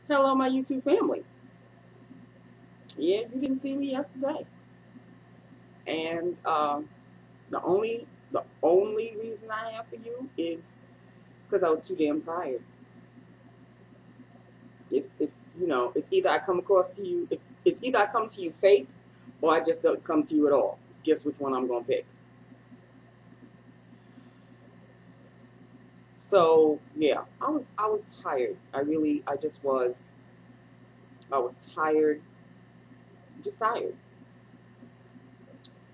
Hello, my YouTube family. Yeah, you didn't see me yesterday, and the only reason I have for you is because I was too damn tired. It's either I come across to you if it's either I come to you fake or I just don't come to you at all. Guess which one I'm gonna pick. So yeah, I was tired. I just was. I was tired, just tired.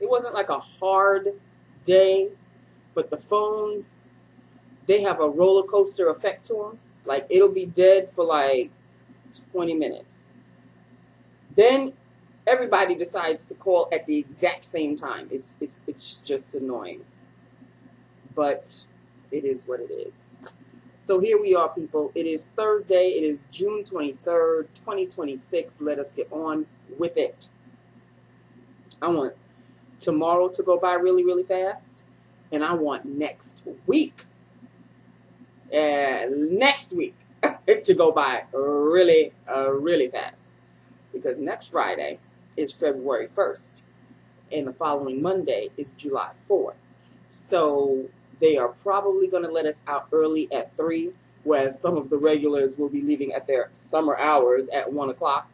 It wasn't like a hard day, but the phones, they have a roller coaster effect to them. Like it'll be dead for like 20 minutes. Then everybody decides to call at the exact same time. It's just annoying. But it is what it is. So here we are, people. It is Thursday. It is June 23rd, 2026. Let us get on with it. I want tomorrow to go by really, really fast. And I want next week to go by really, really fast. Because next Friday is February 1st, and the following Monday is July 4th. So they are probably going to let us out early at 3, whereas some of the regulars will be leaving at their summer hours at 1 o'clock.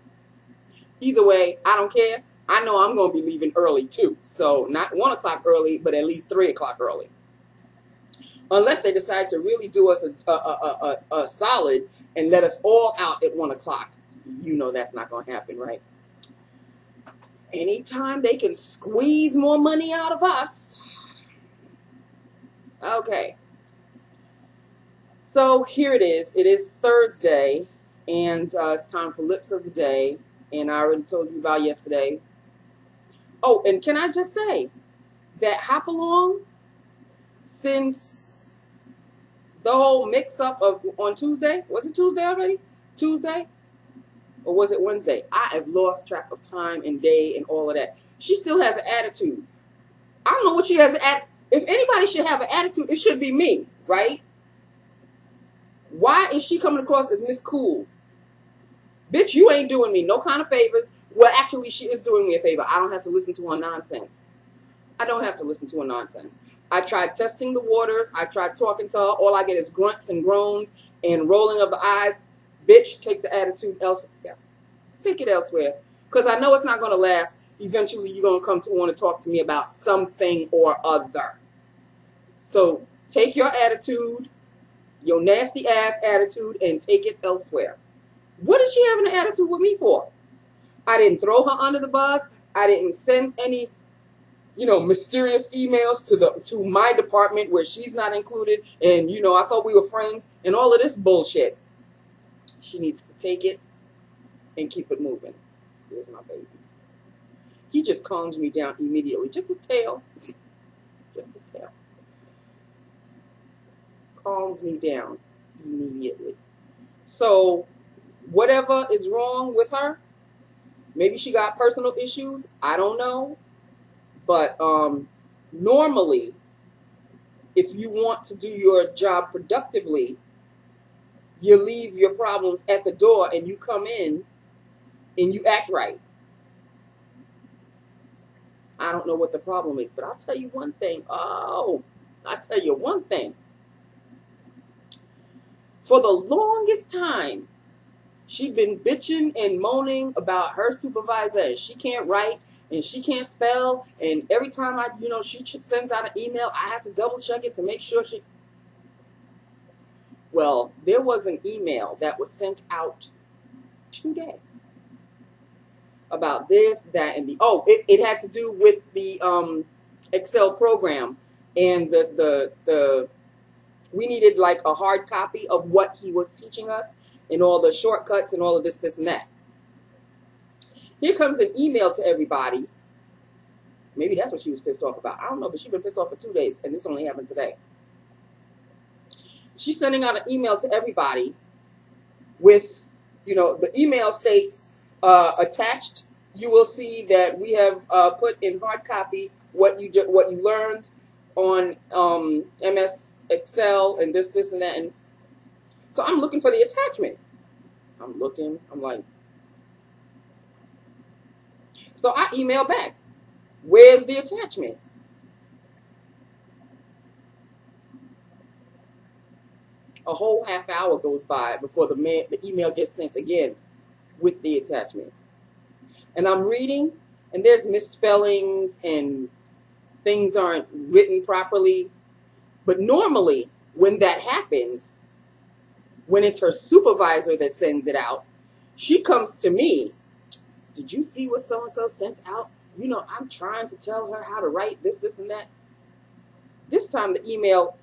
Either way, I don't care. I know I'm going to be leaving early too. So not 1 o'clock early, but at least 3 o'clock early. Unless they decide to really do us a solid and let us all out at 1 o'clock. You know that's not going to happen, right? Anytime they can squeeze more money out of us. Okay. So here it is. It is Thursday, and it's time for Lips of the Day. And I already told you about yesterday. Oh, and can I just say that Hop Along, since the whole mix-up of on Tuesday, was it Tuesday already? Tuesday? Or was it Wednesday? I have lost track of time and day and all of that. She still has an attitude. I don't know what she has an attitude. If anybody should have an attitude, it should be me, right? Why is she coming across as Miss Cool? Bitch, you ain't doing me no kind of favors. Well, actually, she is doing me a favor. I don't have to listen to her nonsense. I don't have to listen to her nonsense. I tried testing the waters. I tried talking to her. All I get is grunts and groans and rolling of the eyes. Bitch, take the attitude elsewhere. Yeah. Take it elsewhere. Because I know it's not going to last. Eventually, you're going to come to want to talk to me about something or other. So take your attitude, your nasty ass attitude, and take it elsewhere. What is she having an attitude with me for? I didn't throw her under the bus. I didn't send any, mysterious emails to my department where she's not included. And, I thought we were friends and all of this bullshit. She needs to take it and keep it moving. There's my baby. He just calms me down immediately. Just his tail. Just his tail. Calms me down immediately. So whatever is wrong with her, maybe she got personal issues. I don't know. But normally, if you want to do your job productively, you leave your problems at the door and you come in and you act right. I don't know what the problem is, but I'll tell you one thing. I'll tell you one thing. For the longest time, she'd been bitching and moaning about her supervisor, and she can't write and she can't spell. And every time she sends out an email, I have to double check it to make sure she. Well, there was an email that was sent out today about this, that, and it had to do with the Excel program, and we needed like a hard copy of what he was teaching us and all the shortcuts and all of this and that. Here comes an email to everybody. Maybe that's what she was pissed off about. I don't know, but she's been pissed off for 2 days, and this only happened today. She's sending out an email to everybody with, the email states, attached, you will see that we have put in hard copy what you learned on MS Excel and this and that. And so I'm looking for the attachment. I'm looking. I'm like, so I email back. Where's the attachment? A whole half hour goes by before the email gets sent again with the attachment. And I'm reading, and there's misspellings and things aren't written properly. But normally, when that happens, when it's her supervisor that sends it out, she comes to me. Did you see what so-and-so sent out? You know, I'm trying to tell her how to write this, this, and that. This time the email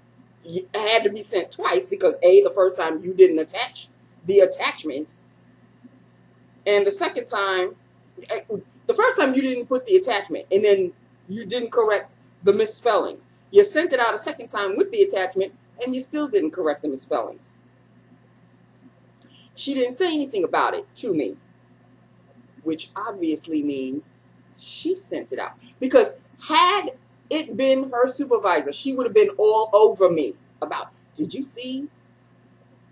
had to be sent twice because A, the first time you didn't attach the attachment. And the second time, the first time you didn't put the attachment and then you didn't correct the misspellings. You sent it out a second time with the attachment and you still didn't correct the misspellings. She didn't say anything about it to me, which obviously means she sent it out. Because had it been her supervisor, she would have been all over me about, did you see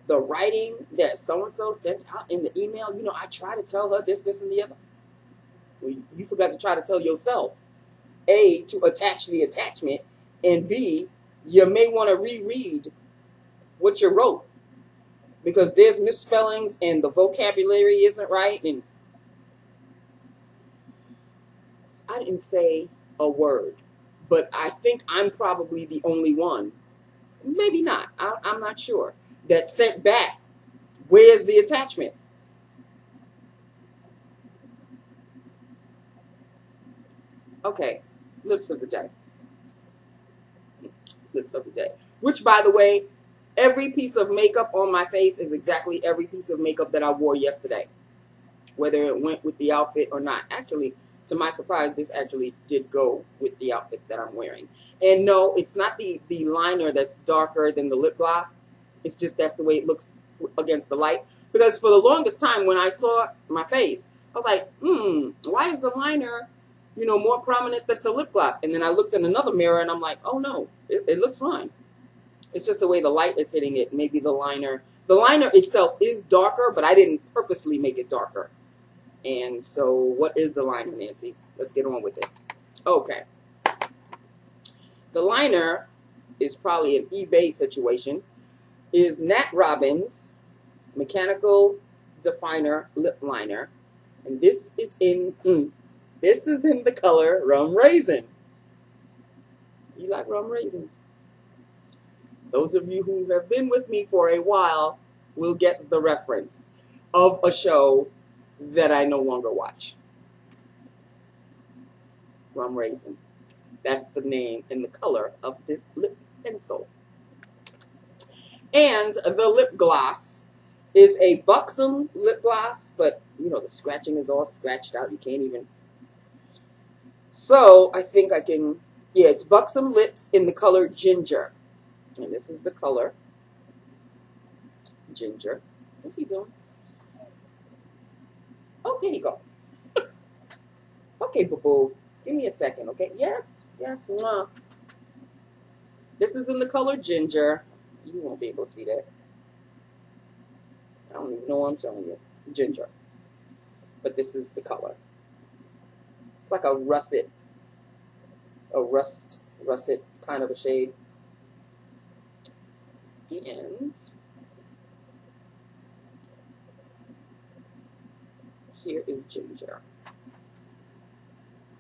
the writing that so-and-so sent out in the email? You know, I try to tell her this, this, and the other. Well, you forgot to try to tell yourself, A, to attach the attachment, and B, you may want to reread what you wrote because there's misspellings and the vocabulary isn't right. And I didn't say a word, but I think I'm probably the only one, maybe not, I'm not sure, that sent back, where's the attachment? Okay, lips of the day. Lips of the day. Which, by the way, every piece of makeup on my face is exactly every piece of makeup that I wore yesterday, whether it went with the outfit or not. Actually, to my surprise, this actually did go with the outfit that I'm wearing. And no, it's not the liner that's darker than the lip gloss. It's just that's the way it looks against the light. Because for the longest time when I saw my face, I was like, why is the liner, you know, more prominent than the lip gloss? And then I looked in another mirror and I'm like, oh no, it looks fine. It's just the way the light is hitting it. Maybe the liner itself is darker, but I didn't purposely make it darker. And so what is the liner, Nancy? Let's get on with it. Okay. The liner is probably an eBay situation. Is Nat Robbins Mechanical Definer Lip Liner. And this is in the color Rum Raisin. You like Rum Raisin? Those of you who have been with me for a while will get the reference of a show that I no longer watch. Rum Raisin. That's the name and the color of this lip pencil. And the lip gloss is a Buxom lip gloss, but you know the scratching is all scratched out. You can't even. So I think I can, yeah, it's Buxom Lips in the color Ginger. And this is the color Ginger. What's he doing? Oh, there you go. Okay, boo-boo. Give me a second, okay? Yes, yes. Mwah. This is in the color Ginger. You won't be able to see that. I don't even know what I'm showing you. Ginger. But this is the color. It's like a russet kind of a shade. And here is Ginger.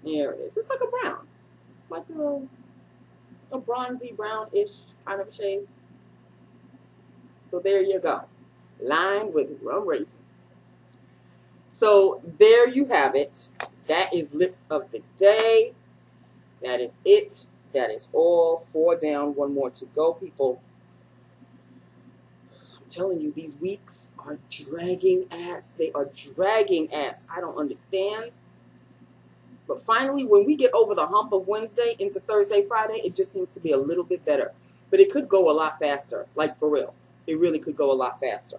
There it is. It's like a brown. It's like a bronzy brownish kind of shade. So there you go. Lined with Rum Raisin. So there you have it. That is Lips of the Day. That is it. That is all. 4 down, 1 more to go, people. I'm telling you, these weeks are dragging ass. They are dragging ass. I don't understand. But finally, when we get over the hump of Wednesday into Thursday, Friday, it just seems to be a little bit better. But it could go a lot faster, like for real. It really could go a lot faster.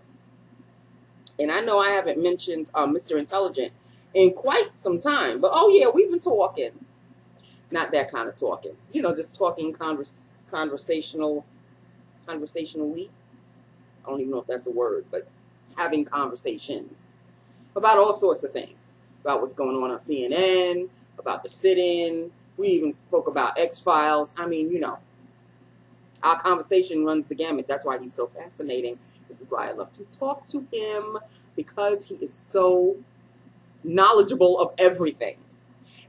And I know I haven't mentioned Mr. Intelligent in quite some time. But, oh, yeah, we've been talking. Not that kind of talking. You know, just talking conversationally. I don't even know if that's a word, but having conversations about all sorts of things, about what's going on CNN, about the sit-in. We even spoke about X-Files. I mean, you know, our conversation runs the gamut. That's why he's so fascinating. This is why I love to talk to him, because he is so knowledgeable of everything.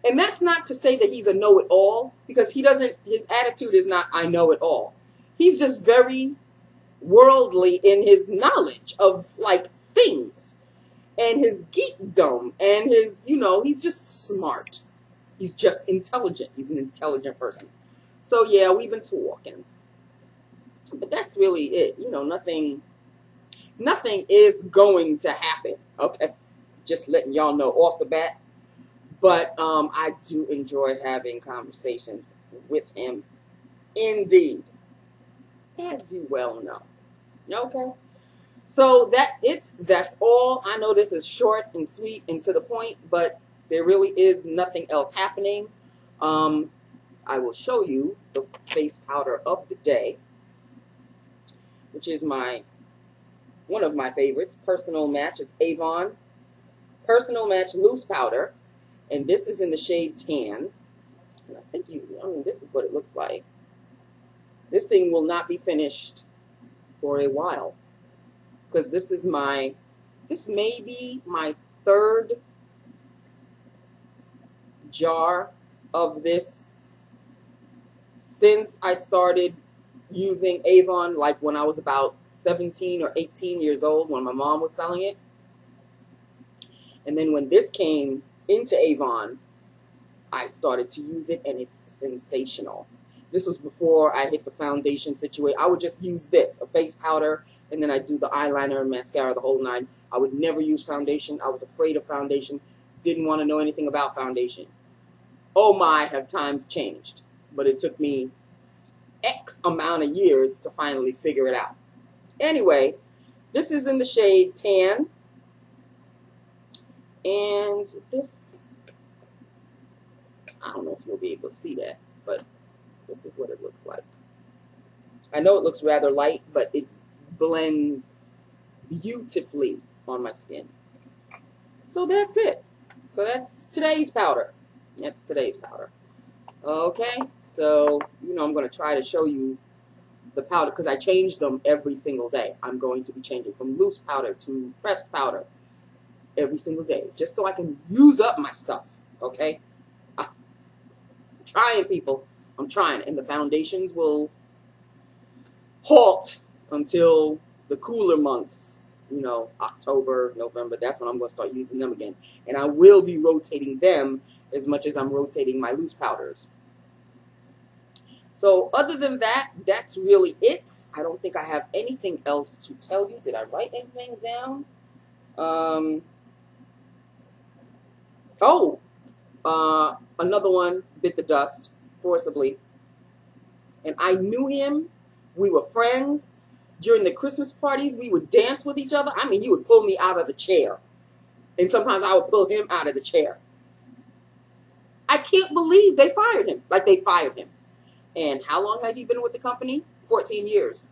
And that's not to say that he's a know-it-all, because he doesn't, his attitude is not, I know it all. He's just very worldly in his knowledge of, like, things. And his geekdom, and his, you know, he's just smart. He's just intelligent. He's an intelligent person. So, yeah, we've been talking. But that's really it. You know, nothing is going to happen. Okay? Just letting y'all know off the bat. But I do enjoy having conversations with him. Indeed. As you well know. Okay? So that's it. That's all. I know this is short and sweet and to the point, but there really is nothing else happening. I will show you the face powder of the day, which is one of my favorites, Personal Match. It's Avon Personal Match Loose Powder, and this is in the shade Tan. And I mean, this is what it looks like. This thing will not be finished for a while, because this may be my third jar of this since I started using Avon, like when I was about 17 or 18 years old, when my mom was selling it. And then when this came into Avon, I started to use it, and it's sensational. This was before I hit the foundation situation. I would just use this, a face powder, and then I do the eyeliner and mascara, the whole nine. I would never use foundation. I was afraid of foundation. Didn't want to know anything about foundation. Oh my, have times changed. But it took me X amount of years to finally figure it out. Anyway, this is in the shade Tan. And this, I don't know if you'll be able to see that, but this is what it looks like. I know it looks rather light, but it blends beautifully on my skin. So that's it. So that's today's powder. That's today's powder. Okay, so, you know, I'm going to try to show you the powder, because I change them every single day. I'm going to be changing from loose powder to pressed powder every single day, just so I can use up my stuff, okay? I'm trying, people. I'm trying, and the foundations will halt until the cooler months, you know, October, November. That's when I'm going to start using them again. And I will be rotating them as much as I'm rotating my loose powders. So other than that, that's really it. I don't think I have anything else to tell you. Did I write anything down? Another one bit the dust forcibly. And I knew him. We were friends. During the Christmas parties, we would dance with each other. I mean, you would pull me out of the chair. And sometimes I would pull him out of the chair. I can't believe they fired him. Like, they fired him. And how long had he been with the company? 14 years.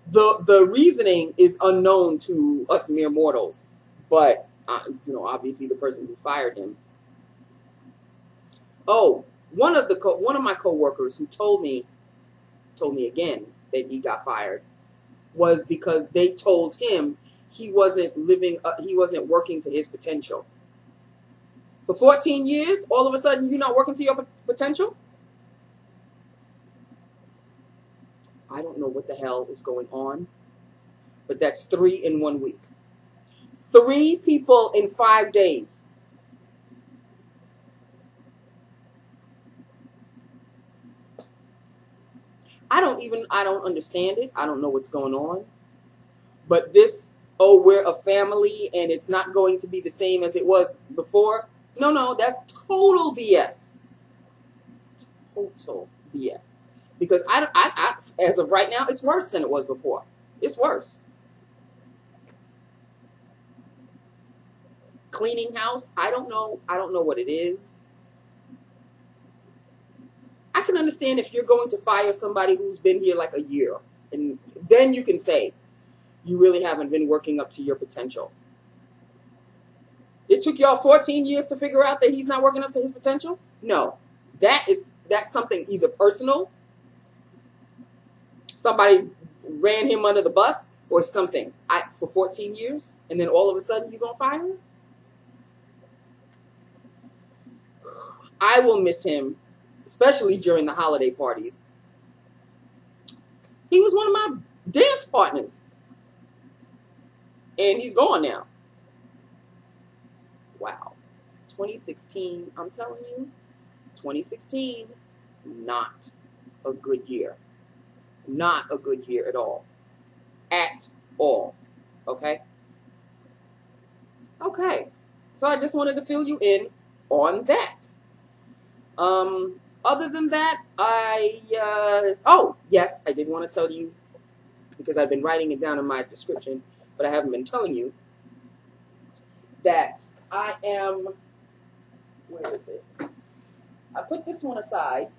The reasoning is unknown to us mere mortals. But, you know, obviously the person who fired him. Oh, one of my coworkers who told me again that he got fired was because they told him he wasn't working to his potential. For 14 years, all of a sudden you're not working to your potential? I don't know what the hell is going on, but that's 3 in 1 week. 3 people in 5 days. I don't understand it. I don't know what's going on. But this, oh, we're a family and it's not going to be the same as it was before. No, that's total BS. Total BS. Because I as of right now, it's worse than it was before. It's worse. Cleaning house, I don't know what it is. I can understand if you're going to fire somebody who's been here like a year, and then you can say, you really haven't been working up to your potential. It took y'all 14 years to figure out that he's not working up to his potential? No. That's something either personal, somebody ran him under the bus, or something. For 14 years, and then all of a sudden you gonna fire him? I will miss him, especially during the holiday parties. He was one of my dance partners. And he's gone now. Wow. 2016, I'm telling you, 2016, not a good year. Not a good year at all. At all. Okay? Okay. So I just wanted to fill you in on that. Other than that, oh, yes, I did want to tell you, because I've been writing it down in my description, but I haven't been telling you, that I am, where is it? I put this one aside,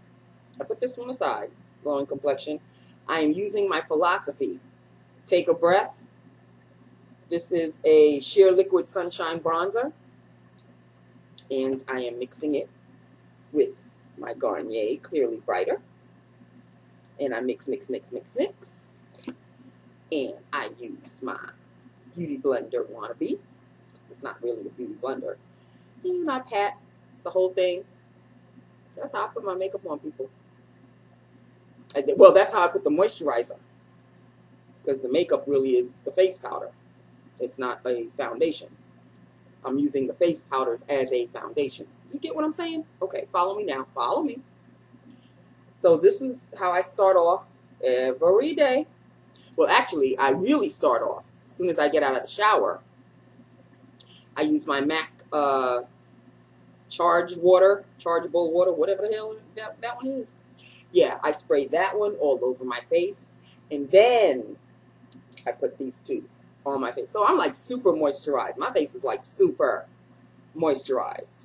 glowing complexion. I am using my philosophy. Take a breath. This is a sheer liquid sunshine bronzer, and I am mixing it with my Garnier Clearly Brighter, and I mix, and I use my Beauty Blender Wannabe. It's not really a beauty blender, and I pat the whole thing. That's how I put my makeup on, people. Well, that's how I put the moisturizer, because the makeup really is the face powder. It's not a foundation. I'm using the face powders as a foundation. You get what I'm saying? Okay, follow me now. Follow me. So this is how I start off every day. Well, actually, I really start off as soon as I get out of the shower. I use my MAC chargeable water, whatever the hell that one is. Yeah, I spray that one all over my face, and then I put these two on my face. So I'm like super moisturized. My face is like super moisturized.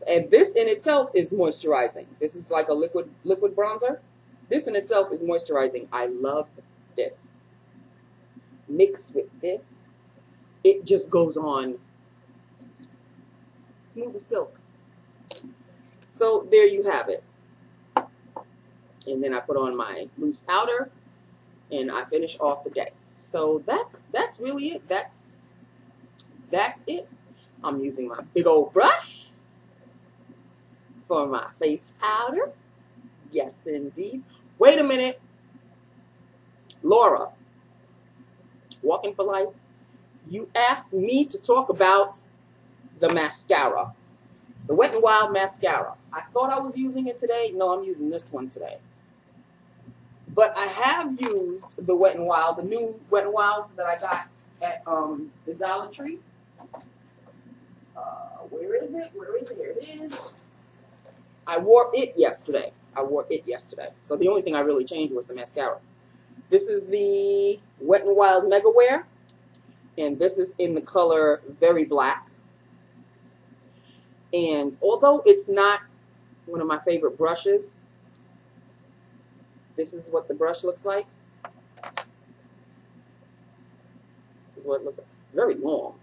And this in itself is moisturizing. This is like a liquid bronzer. This in itself is moisturizing. I love this. Mixed with this, it just goes on smooth as silk. So there you have it. And then I put on my loose powder, and I finish off the day. So that's really it. That's it. I'm using my big old brush for my face powder. Yes, indeed. Wait a minute. Laura, Walking for Life, you asked me to talk about the mascara. The Wet n Wild mascara. I thought I was using it today. No, I'm using this one today. But I have used the Wet n Wild, the new Wet n Wild that I got at the Dollar Tree. Where is it? Where is it? Here it is. I wore it yesterday. So the only thing I really changed was the mascara. This is the Wet n Wild Mega Wear. And this is in the color Very Black. And although it's not one of my favorite brushes, this is what the brush looks like. This is what it looks like. Very long.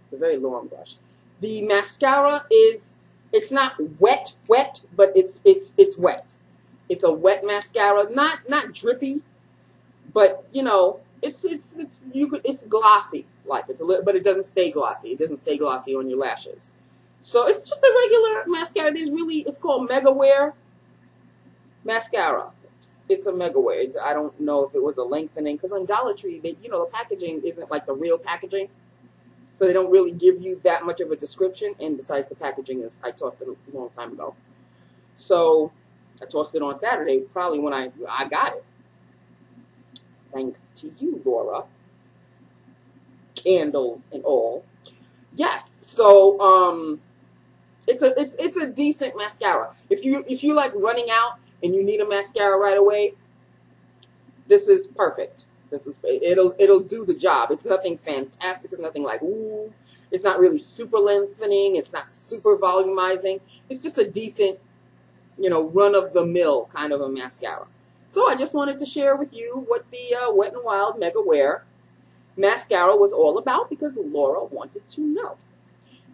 It's a very long brush. The mascara is, it's not wet, but it's wet. It's a wet mascara, not drippy, but you know, it's glossy, like it's a little, but it doesn't stay glossy. It doesn't stay glossy on your lashes. So it's just a regular mascara. It's called Mega Wear mascara. It's a Mega Wear. I don't know if it was a lengthening, because on Dollar Tree, the packaging isn't like the real packaging. So they don't really give you that much of a description. And besides, the packaging is, I tossed it a long time ago. So I tossed it on Saturday, probably when I got it. Thanks to you, Laura. Candles and all. Yes. So it's a decent mascara. If you like running out and you need a mascara right away, this is perfect. It'll do the job. It's nothing fantastic. It's nothing like ooh. It's not really super lengthening. It's not super volumizing. It's just a decent, run of the mill kind of a mascara. So I just wanted to share with you what the Wet n Wild Mega Wear mascara was all about, because Laura wanted to know.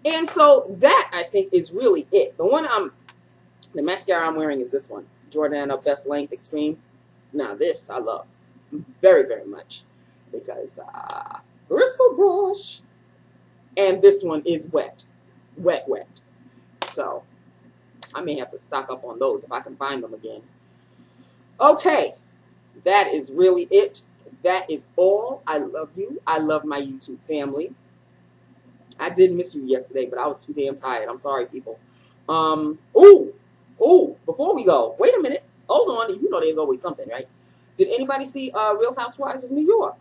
And so that, I think, is really it. The mascara I'm wearing is this one, Jordana Best Length Extreme. Now this I love very, very much, because bristle brush, and this one is wet. So I may have to stock up on those if I can find them again. Okay, that is really it. That is all. I love you. I love my YouTube family. I did miss you yesterday, but I was too damn tired. I'm sorry, people. Before we go, wait a minute. Hold on. You know there's always something, right? Did anybody see Real Housewives of New York?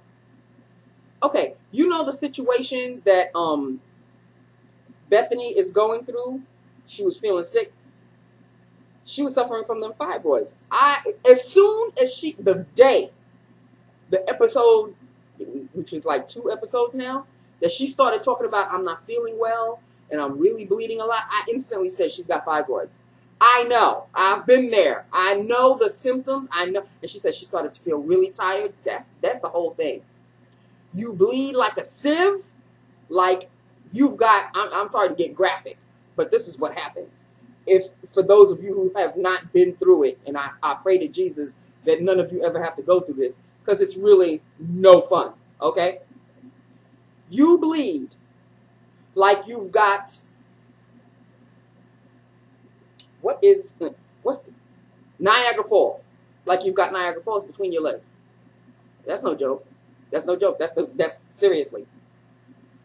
Okay, you know the situation that Bethenny is going through. She was feeling sick. She was suffering from them fibroids. As soon as the episode, which is like 2 episodes now, that she started talking about, I'm not feeling well and I'm really bleeding a lot, I instantly said she's got fibroids. I know. I've been there. I know the symptoms. I know. And she said she started to feel really tired. That's the whole thing. You bleed like a sieve, like you've got, I'm sorry to get graphic, but this is what happens. For those of you who have not been through it, and I pray to Jesus that none of you ever have to go through this, because it's really no fun, okay? You bleed like you've got, what's Niagara Falls, like you've got Niagara Falls between your legs. That's no joke. That's no joke. That's seriously.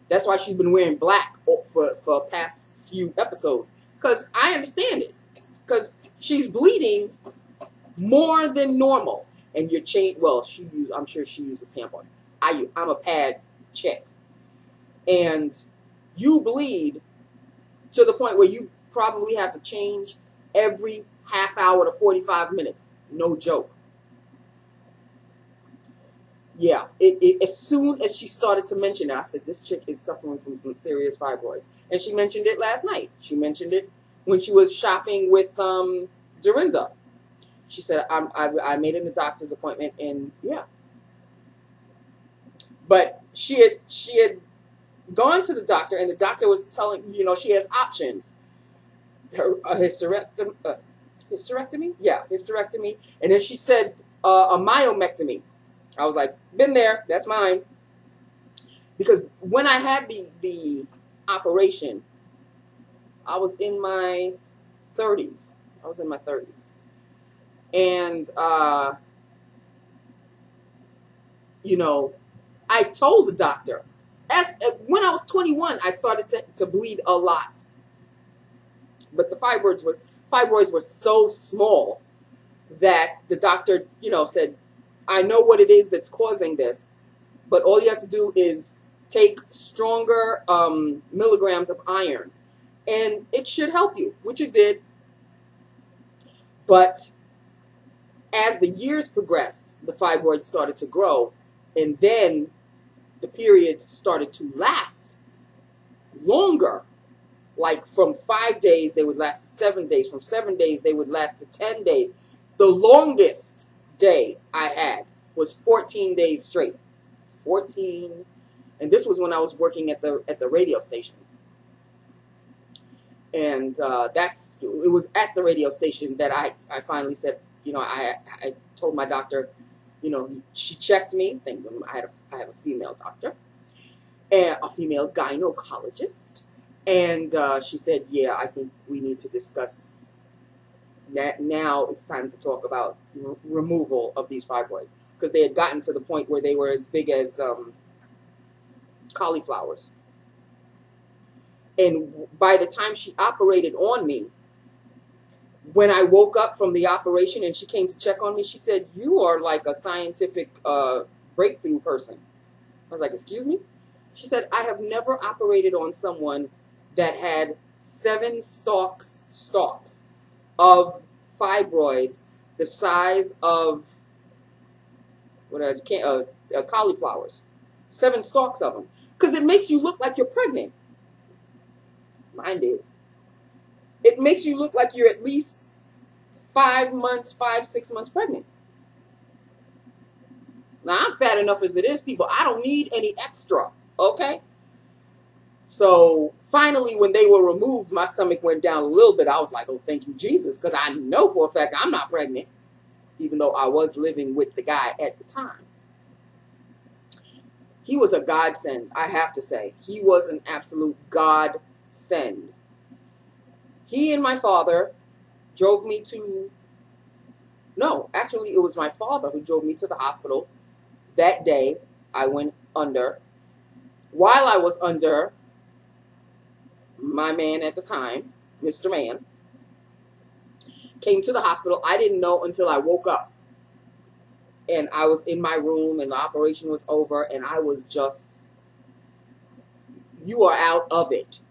That's why she's been wearing black for past few episodes, because I understand it, because she's bleeding more than normal, and you're well, I'm sure she uses tampons. I'm a pads chick, and you bleed to the point where you probably have to change every half hour to 45 minutes. No joke. Yeah, as soon as she started to mention it, I said, this chick is suffering from some serious fibroids. And she mentioned it last night. She mentioned it when she was shopping with Dorinda. She said, I made a doctor's appointment, and yeah. But she had gone to the doctor, and the doctor was telling, she has options. A hysterectomy? Yeah, hysterectomy. And then she said a myomectomy. I was like, been there, that's mine. Because when I had the operation, I was in my 30s. And, I told the doctor, when I was 21, I started to bleed a lot. But the fibroids were so small that the doctor, said, I know what it is that's causing this, but all you have to do is take stronger milligrams of iron, and it should help you, which it did. But as the years progressed, the fibroids started to grow, and then the periods started to last longer. Like from 5 days, they would last 7 days. From 7 days, they would last to 10 days. The longest day I had was 14 days straight. 14. And this was when I was working at the radio station. And it was at the radio station that I finally said, I told my doctor, she checked me. I have a female doctor, and a female gynecologist. And she said, yeah, I think we need to discuss that. Now it's time to talk about removal of these fibroids, because they had gotten to the point where they were as big as cauliflowers. And by the time she operated on me, when I woke up from the operation and she came to check on me, she said, you are like a scientific breakthrough person. I was like, excuse me? She said, I have never operated on someone that had 7 stalks of fibroids the size of cauliflowers. 7 stalks of them. Because it makes you look like you're pregnant. Mine did. It makes you look like you're at least 5 months, 5, 6 months pregnant. Now, I'm fat enough as it is, people. I don't need any extra, okay? So, finally, when they were removed, my stomach went down a little bit. I was like, oh, thank you, Jesus, because I know for a fact I'm not pregnant, even though I was living with the guy at the time. He was a godsend, I have to say. He was an absolute godsend. He and my father drove me to, no, actually it was my father who drove me to the hospital that day. I went under. While I was under, my man at the time, Mr. Man, came to the hospital. I didn't know until I woke up. And I was in my room and the operation was over and I was just, you are out of it.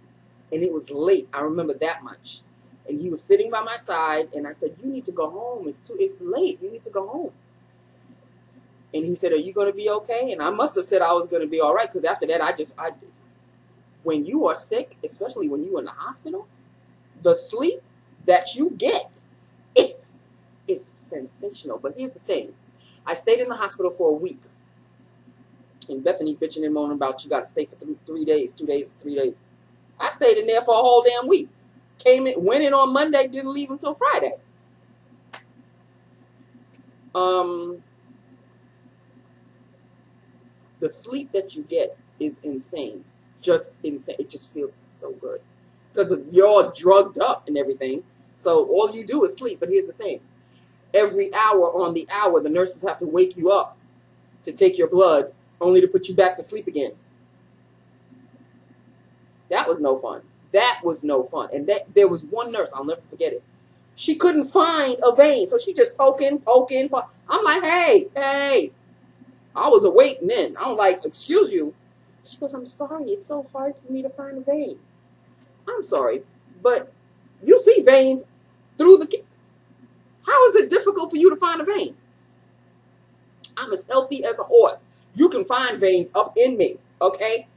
And it was late. I remember that much. And he was sitting by my side and I said, you need to go home. It's late. You need to go home. And he said, are you going to be okay? And I must have said I was going to be all right, because after that, when you are sick, especially when you're in the hospital, the sleep that you get is sensational. But here's the thing. I stayed in the hospital for a week. And Bethenny bitching and moaning about you got to stay for 3 days, 2 days, 3 days. I stayed in there for a whole damn week. Went in on Monday, didn't leave until Friday. The sleep that you get is insane. Just insane. It just feels so good. Because you're all drugged up and everything. So all you do is sleep. But here's the thing. Every hour on the hour, the nurses have to wake you up to take your blood, only to put you back to sleep again. That was no fun. That was no fun. And there was one nurse, I'll never forget it. She couldn't find a vein, so she just poking. I'm like, hey. I was awake then. I'm like, excuse you. She goes, I'm sorry. It's so hard for me to find a vein. I'm sorry, but you see veins through the... How is it difficult for you to find a vein? I'm as healthy as a horse. You can find veins up in me, okay?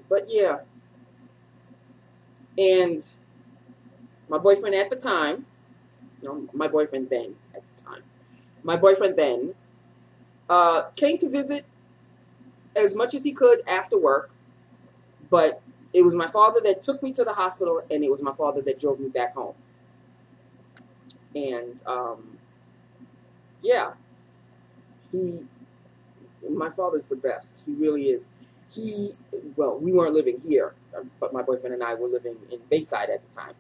But yeah. And my boyfriend at the time, my boyfriend then came to visit as much as he could after work. But it was my father that took me to the hospital, and it was my father that drove me back home. And yeah, my father's the best. He really is. Well, we weren't living here, but my boyfriend and I were living in Bayside at the time.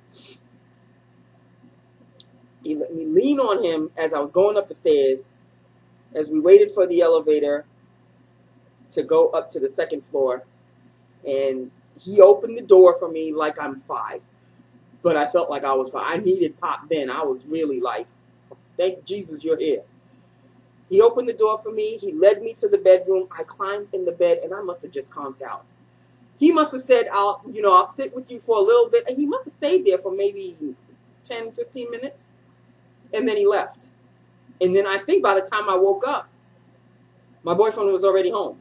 He let me lean on him as I was going up the stairs, as we waited for the elevator to go up to the second floor. And he opened the door for me like I'm 5. But I felt like I was 5. I needed pop then. I was really like, thank Jesus you're here. He opened the door for me. He led me to the bedroom. I climbed in the bed, and I must have just calmed out. He must have said, I'll sit with you for a little bit. And he must have stayed there for maybe 10, 15 minutes. And then he left. And then I think by the time I woke up, my boyfriend was already home.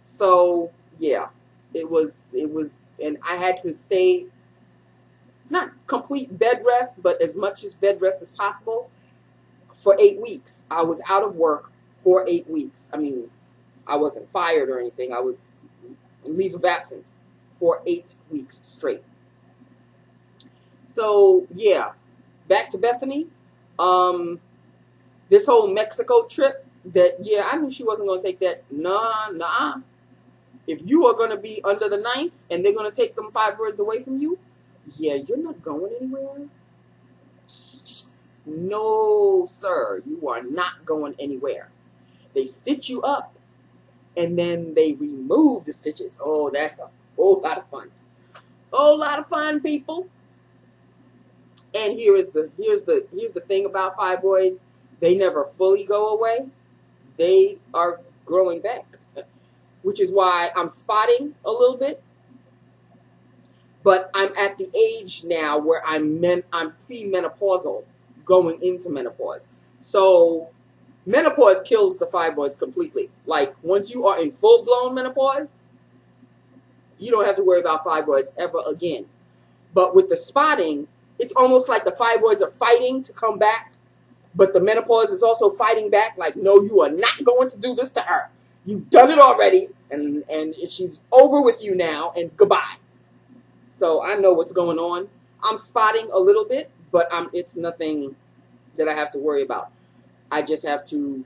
So, yeah, it was, and I had to stay, not complete bed rest, but as much as bed rest as possible for 8 weeks. I was out of work for 8 weeks. I mean, I wasn't fired or anything. I was leave of absence for 8 weeks straight. So, yeah, back to Bethenny. This whole Mexico trip, I knew she wasn't going to take that. Nah. If you are going to be under the knife and they're going to take them fibroids away from you, yeah, you're not going anywhere. No, sir, you are not going anywhere. They stitch you up and then they remove the stitches. Oh, that's a whole lot of fun. Whole lot of fun, people. And here's the thing about fibroids. They never fully go away. They are growing back, which is why I'm spotting a little bit. But I'm at the age now where I'm premenopausal, going into menopause. So menopause kills the fibroids completely. Like once you are in full-blown menopause, you don't have to worry about fibroids ever again. But with the spotting, it's almost like the fibroids are fighting to come back, But the menopause is also fighting back, like, no, you are not going to do this to her. You've done it already, and she's over with you now, and goodbye. So I know what's going on. I'm spotting a little bit, but it's nothing that I have to worry about. I just have to,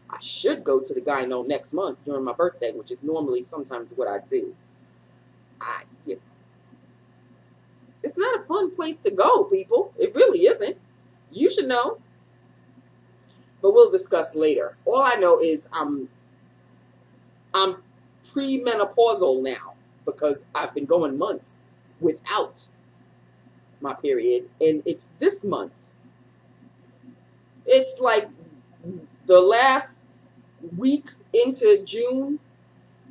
I should go to the gyno next month during my birthday, which is normally sometimes what I do. It's not a fun place to go, people. It really isn't. You should know. But we'll discuss later. All I know is I'm premenopausal now because I've been going months without my period, and it's this month. It's like the last week into June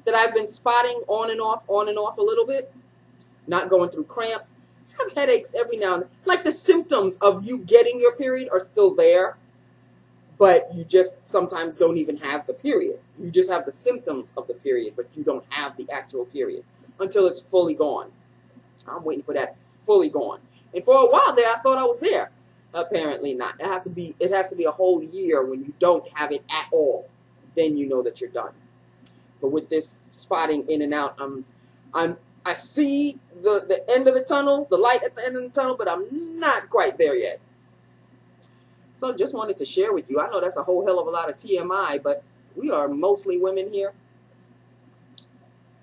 that I've been spotting on and off a little bit. Not going through cramps. I have headaches every now and then. Like the symptoms of you getting your period are still there, but you just sometimes don't even have the period. You just have the symptoms of the period, but you don't have the actual period until it's fully gone. I'm waiting for that fully gone. And for a while there, I thought I was there. Apparently not. It has to be a whole year when you don't have it at all. Then you know that you're done. But with this spotting in and out, I see the end of the tunnel, the light at the end of the tunnel, but I'm not quite there yet. So just wanted to share with you. I know that's a whole hell of a lot of TMI, but we are mostly women here.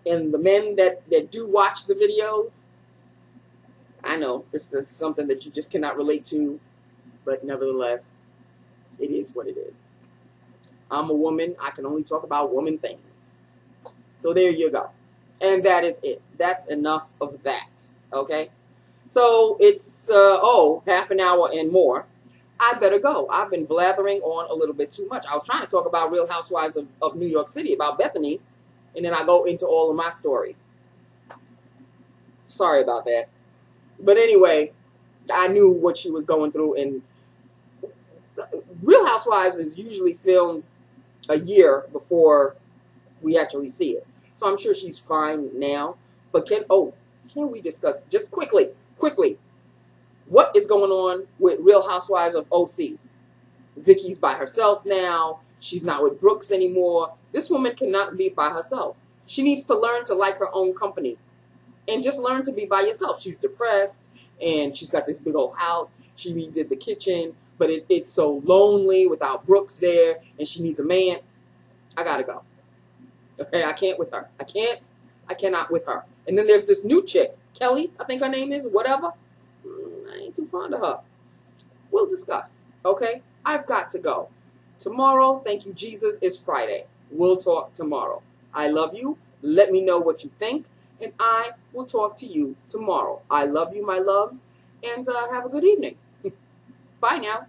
And the men that do watch the videos, I know this is something that you just cannot relate to, but nevertheless, it is what it is. I'm a woman. I can only talk about woman things. So there you go. And that is it. That's enough of that. Okay? So it's, half an hour and more. I better go. I've been blathering on a little bit too much. I was trying to talk about Real Housewives of New York City, about Bethenny, and then I go into all of my story. Sorry about that. But anyway, I knew what she was going through, and Real Housewives is usually filmed a year before we actually see it. So I'm sure she's fine now. But can we discuss just quickly, what is going on with Real Housewives of OC? Vicky's by herself now. She's not with Brooks anymore. This woman cannot be by herself. She needs to learn to like her own company and just learn to be by yourself. She's depressed and she's got this big old house. She redid the kitchen, but it's so lonely without Brooks there, and she needs a man. I gotta go. Okay, I can't with her. I cannot with her. And then there's this new chick, Kelly, I think her name is, whatever. I ain't too fond of her. We'll discuss, okay? I've got to go. Tomorrow, thank you, Jesus, is Friday. We'll talk tomorrow. I love you. Let me know what you think, and I will talk to you tomorrow. I love you, my loves, and have a good evening. Bye now.